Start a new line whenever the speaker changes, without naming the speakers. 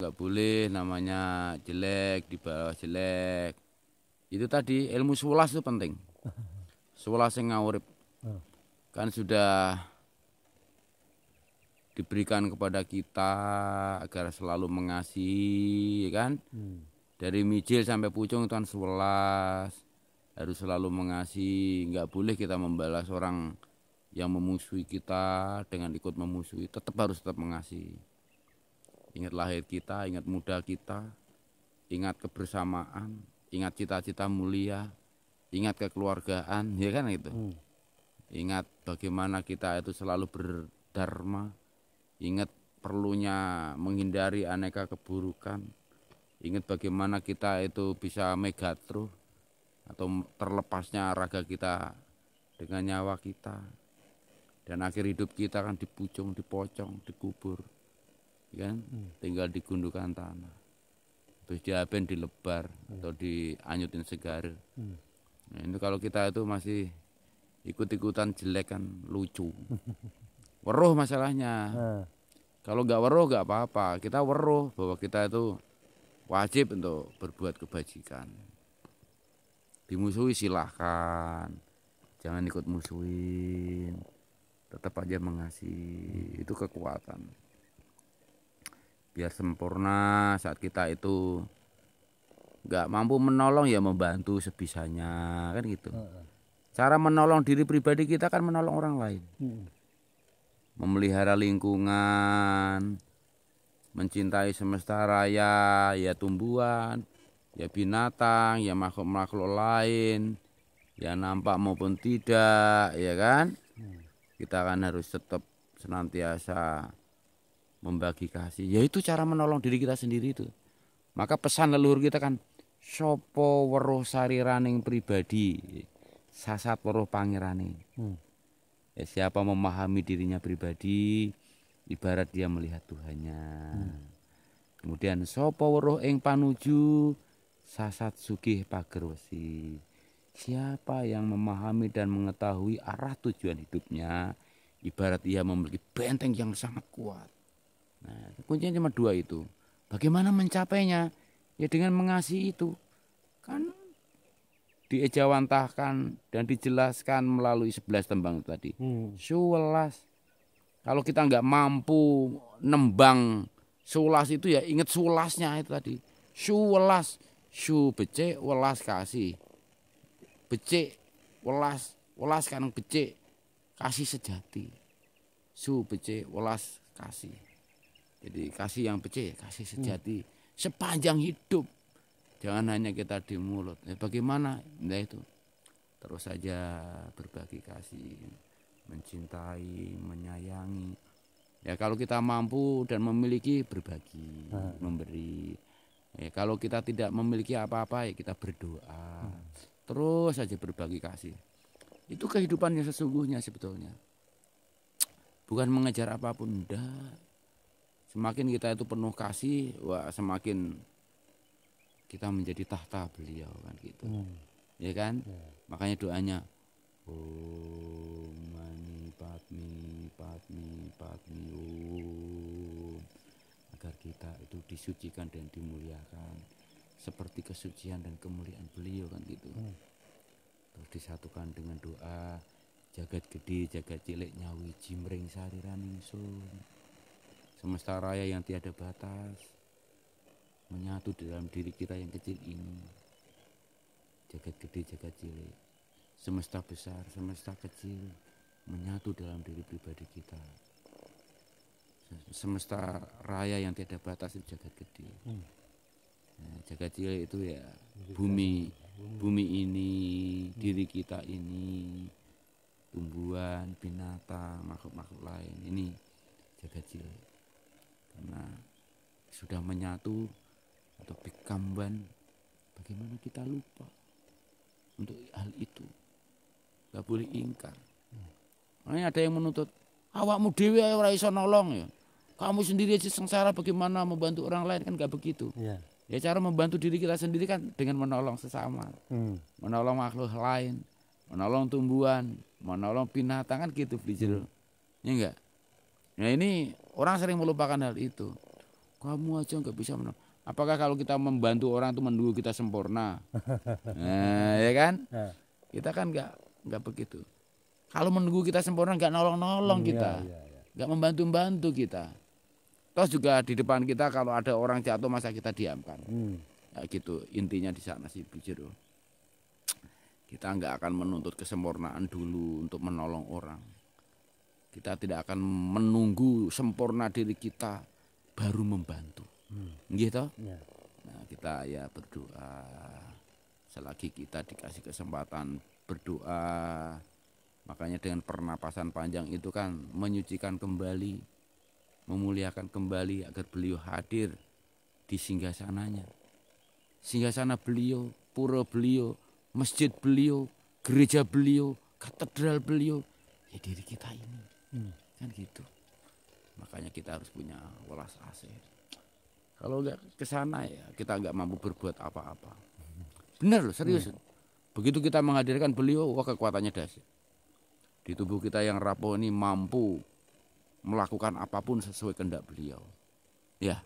nggak boleh namanya jelek, di bawah jelek. Itu tadi ilmu sewelas itu penting. Sewelas yang ngawurip kan sudah diberikan kepada kita agar selalu mengasihi, kan? Dari mijil sampai pucung itu kan 11 harus selalu mengasihi, nggak boleh kita membalas orang yang memusuhi kita dengan ikut memusuhi, tetap mengasihi. Ingat lahir kita, ingat muda kita, ingat kebersamaan, ingat cita-cita mulia, ingat kekeluargaan, ya kan itu. Ingat bagaimana kita itu selalu berdharma, ingat perlunya menghindari aneka keburukan. Ingat bagaimana kita itu bisa megatruh atau terlepasnya raga kita dengan nyawa kita. Dan akhir hidup kita kan dipucung, dipocong, dikubur. Kan? Tinggal di gundukan tanah. Terus diaben dilebar atau dianyutin segar. Nah, ini kalau kita itu masih ikut-ikutan jelek kan lucu. Weruh masalahnya. Kalau nggak weruh nggak apa-apa. Kita weruh bahwa kita itu wajib untuk berbuat kebajikan. Dimusuhi silahkan, jangan ikut musuhin, tetap aja mengasihi, itu kekuatan. Biar sempurna saat kita itu nggak mampu menolong ya membantu sebisanya, kan gitu. Cara menolong diri pribadi kita kan menolong orang lain. Memelihara lingkungan, mencintai semesta raya, ya tumbuhan, ya binatang, ya makhluk-makhluk lain, ya nampak maupun tidak, ya kan? Kita kan harus tetap senantiasa membagi kasih. Ya itu cara menolong diri kita sendiri itu. Maka pesan leluhur kita kan, sopo weruh sariraning pribadi, sasat weruh pangeraning. Ya, siapa memahami dirinya pribadi, ibarat dia melihat Tuhannya. Kemudian sopo weruh ing panuju, sasat sugih pager wesi. Siapa yang memahami dan mengetahui arah tujuan hidupnya, ibarat ia memiliki benteng yang sangat kuat. Nah, kuncinya cuma dua itu. Bagaimana mencapainya? Ya dengan mengasihi itu. Kan diejawantahkan dan dijelaskan melalui 11 tembang tadi. 11. Kalau kita nggak mampu nembang 11 itu ya ingat 11-nya itu tadi. 11, su becik, welas kasih. Becik, welas, welas kan becik, kasih sejati. Su becik, welas kasih. Jadi kasih yang becik, kasih sejati sepanjang hidup. Jangan hanya kita di mulut. Bagaimana? Nah itu. Terus saja berbagi kasih, mencintai, menyayangi. Ya kalau kita mampu dan memiliki, berbagi, memberi. Ya, kalau kita tidak memiliki apa-apa, ya kita berdoa. Terus saja berbagi kasih. Itu kehidupan yang sesungguhnya sebetulnya. Bukan mengejar apapun, enggak. Semakin kita itu penuh kasih, wah semakin kita menjadi tahta beliau kan gitu. Ya kan? Makanya doanya Om mani padmi padmi padmi Om, agar kita itu disucikan dan dimuliakan seperti kesucian dan kemuliaan beliau kan gitu. Terus disatukan dengan doa jagat gede jagat cilik nyawi jimring sariran ingsun, semesta raya yang tiada batas menyatu di dalam diri kita yang kecil ini. Jagat gede, jagat cilik, semesta besar, semesta kecil menyatu dalam diri pribadi kita. Semesta raya yang tiada batas itu jagat gede. Nah, jagat cilik itu ya bumi ini, diri kita ini, tumbuhan, binatang, makhluk-makhluk lain. Ini jagat cilik. Karena sudah menyatu atau pikamban, bagaimana kita lupa untuk hal itu? Gak boleh ingkar. Makanya ada yang menuntut, awakmu dewe ora iso nolong ya. Kamu sendiri aja sengsara, bagaimana membantu orang lain? Kan gak begitu. Ya cara membantu diri kita sendiri kan dengan menolong sesama, menolong makhluk lain, menolong tumbuhan, menolong binatang kan gitu, Blijero. Ya enggak? Nah ini orang sering melupakan hal itu. Kamu aja nggak bisa menolong. Apakah kalau kita membantu orang itu menunggu kita sempurna? Nah, ya kan? Kita kan nggak begitu. Kalau menunggu kita sempurna nggak nolong-nolong kita, nggak membantu-bantu kita. Terus juga di depan kita kalau ada orang jatuh masa kita diamkan. Ya gitu intinya di sana sih Bujur. Kita nggak akan menuntut kesempurnaan dulu untuk menolong orang. Kita tidak akan menunggu sempurna diri kita baru membantu. Gitu. Nah, kita ya berdoa. Selagi kita dikasih kesempatan berdoa, makanya dengan pernapasan panjang itu kan menyucikan kembali, memuliakan kembali agar beliau hadir di singgasananya. Singgasana beliau, pura beliau, masjid beliau, gereja beliau, katedral beliau, ya diri kita ini. Kan gitu. Makanya kita harus punya welas asih. Kalau nggak ke sana ya kita nggak mampu berbuat apa-apa. Benar loh, serius. Begitu kita menghadirkan beliau, wah kekuatannya dahsyat. Di tubuh kita yang rapuh ini mampu melakukan apapun sesuai kehendak beliau. Ya.